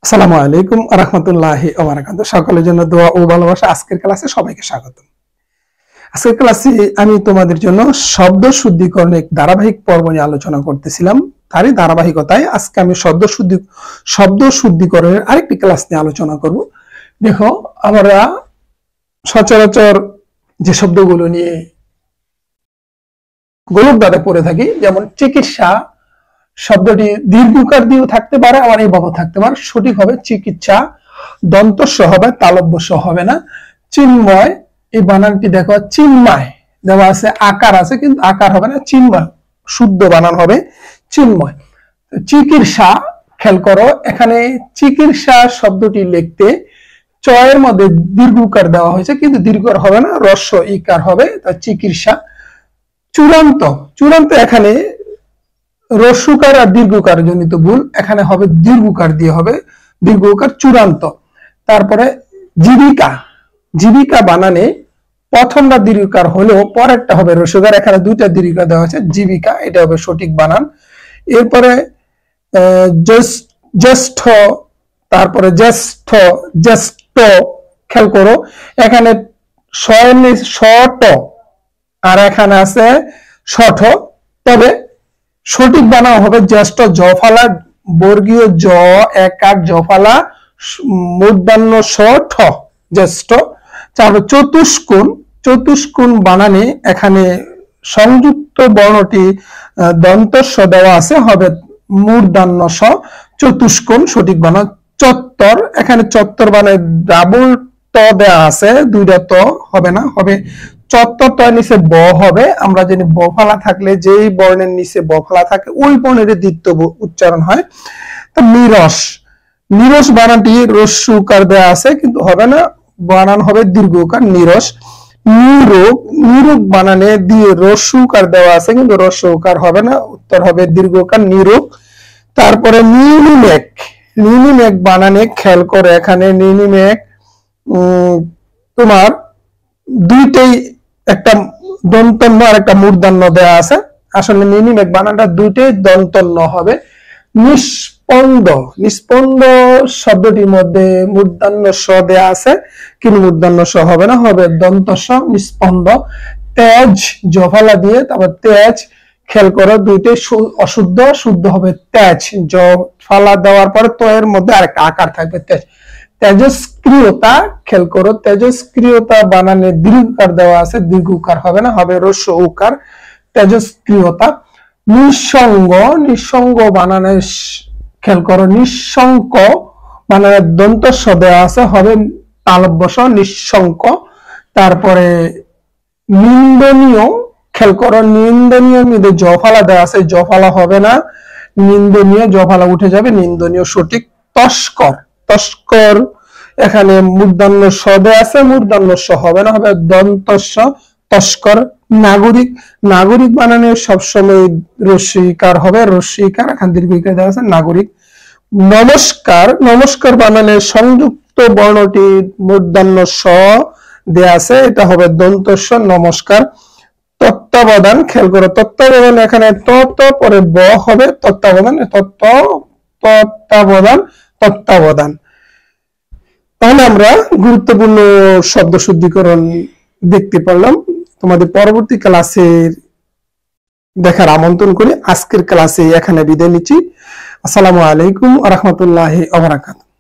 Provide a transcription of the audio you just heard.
আসসালামু আলাইকুম ওয়া রাহমাতুল্লাহি ওয়া বারাকাতুহু। সকলের জন্য দোয়া ও ভালোবাসা। আজকের ক্লাসে সবাইকে স্বাগত। আজকের ক্লাসে আমি তোমাদের জন্য শব্দ শুদ্ধিকরণের এক ধারাবাহিক পর্ব নিয়ে আলোচনা করতেছিলাম। তারই ধারাবাহিকতায় আজকে আমি শব্দ শুদ্ধিকরণের আরেকটি ক্লাস নিয়ে আলোচনা করব। দেখো, আমরা সচরাচর যে শব্দগুলো নিয়ে গোলকধাঁধে পড়ে থাকি, যেমন চিকিৎসা শব্দটি দীর্ঘকার দিয়েও থাকতে পারে, আবার এইভাবে থাকতে পারে। সঠিক হবে চিকিৎসা, দন্তস্ব হবে, তালব্যস্ব হবে না। চিন্ময়, এই বানানটি দেখো চিন্ময় দেওয়া আছে, আকার আছে কিন্তু আকার হবে না, চিন্ময় শুদ্ধ বানান হবে চিন্ময়। চিকিৎসা, খেয়াল করো এখানে চিকিৎসা শব্দটি লিখতে চয়ের মধ্যে দীর্ঘকার দেওয়া হয়েছে কিন্তু দীর্ঘকার হবে না, হ্রস্ব ইকার হবে, তা চিকিৎসা। চূড়ান্ত, চূড়ান্ত এখানে রস্যকার আর দীর্ঘকার জনিত ভুল, এখানে হবে দীর্ঘকার দিয়ে হবে দীর্ঘকার চূড়ান্ত। তারপরে জীবিকা, জীবিকা বানানে প্রথমটা দীর্ঘকার হলেও পরেরটা হবে রস্যকার, এখানে দুইটা দীর্ঘকার দেওয়া আছে, জীবিকা এটা হবে সঠিক বানান। এরপরে জ্যেষ্ঠ, তারপরে জ্যেষ্ঠ, জ্যেষ্ঠ, খেয়াল করো এখানে শট আর এখানে আছে শঠ, তবে সঠিক বানান হবে জ্যেষ্ঠ, জফালা বর্গীয় জ একার জফালা মূর্ধন্য স ঠ, জ্যেষ্ঠ। তারপর চতুষ্কোণ, চতুষ্কোণ বানানে এখানে সংযুক্ত বর্ণটি দন্তস্ব দেওয়া আছে, হবে মূর্ধন্য স, চতুষ্কোণ সঠিক বানান। চত্বর, এখানে চত্বর বানানে ডাবল ত দেওয়া আছে, দুইটা ত হবে না, হবে চত্বর, তয়ের নিচে ব হবে। আমরা জানি বফালা থাকলে যেই বর্ণের নিচে বফালা থাকে ওই বর্ণের দ্বিতীয় উচ্চারণ হয়। তো নিরস, নিরস বানানটি রস্যকার দেওয়া আছে কিন্তু হবে না, বানান হবে দীর্ঘকার নিরস। নিরোগ, নিরোগ বানানে দিয়ে রস্যকার দেওয়া আছে কিন্তু রস্যকার হবে না, উত্তর হবে দীর্ঘকার নিরোগ। তারপরে নিউনিমেক, নিউনিমেক বানানে খেয়াল করে এখানে নিউনিমেক তোমার দুইটাই, একটা দন্তন্য আর একটা মূর্ধন্য দেওয়া আছে, আসলে নিউনিমেক বানানটা দুইটাই দন্তন্য হবে। নিস্পন্দ, নিস্পন্দ শব্দটির মধ্যে মূর্ধন্য স দেওয়া আছে কিন্তু মূর্ধন্য স হবে না, হবে দন্তস্ব নিস্পন্দ। তেজ, জফালা দিয়ে, তারপর তেজ, খেয়াল করো দুইটাই অশুদ্ধ, শুদ্ধ হবে তেজ, জফালা দেওয়ার পরে তো এর মধ্যে আরেকটা আকার থাকবে তেজ। তেজস্ক্রিয়তা, খেয়াল করো তেজস্ক্রিয়তা বানানে দীর্ঘকার দেওয়া আছে, দীর্ঘকার হবে না, হবে হ্রস্ব উকার, তেজস্ক্রিয়তা। নিঃসঙ্গ, নিঃসঙ্গ বানানে খেয়াল করো নিঃশঙ্ক বানানে দন্তস্ব দেওয়া আছে, হবে তালব্যস্ব নিঃশঙ্ক। তারপরে নিন্দনীয়, খেয়াল করো নিন্দনীয় মধ্যে জফালা দেওয়া আছে, জফালা হবে না, নিন্দনীয় জফালা উঠে যাবে, নিন্দনীয় সঠিক। তস্কর, তস্কর এখানে মূর্ধন্য স দেওয়া আছে, মূর্ধন্য স হবে না, হবে দন্তস্ব তস্কর। নাগরিক, নাগরিক বানানে সবসময় রস্যইকার হবে, রস্যইকার, এখানে দীর্ঘইকার দেওয়া আছে নাগরিক। নমস্কার, নমস্কার বানানে সংযুক্ত বর্ণটি মূর্ধন্য স দেওয়া আছে, এটা হবে দন্তস্ব নমস্কার। তত্ত্বাবধান, খেয়াল করো তত্ত্বাবধান এখানে ত পরে ব হবে, তত্ত্বাবধান, তত্ত্বাবধান, তত্ত্বাবধান। তাহলে আমরা গুরুত্বপূর্ণ শব্দ শুদ্ধিকরণ দেখতে পারলাম। তোমাদের পরবর্তী ক্লাসের দেখার আমন্ত্রণ করি। আজকের ক্লাসে এখানে বিদায় নিচ্ছি। আসসালামু আলাইকুম ওয়া রাহমাতুল্লাহি ওয়া বারাকাতুহু।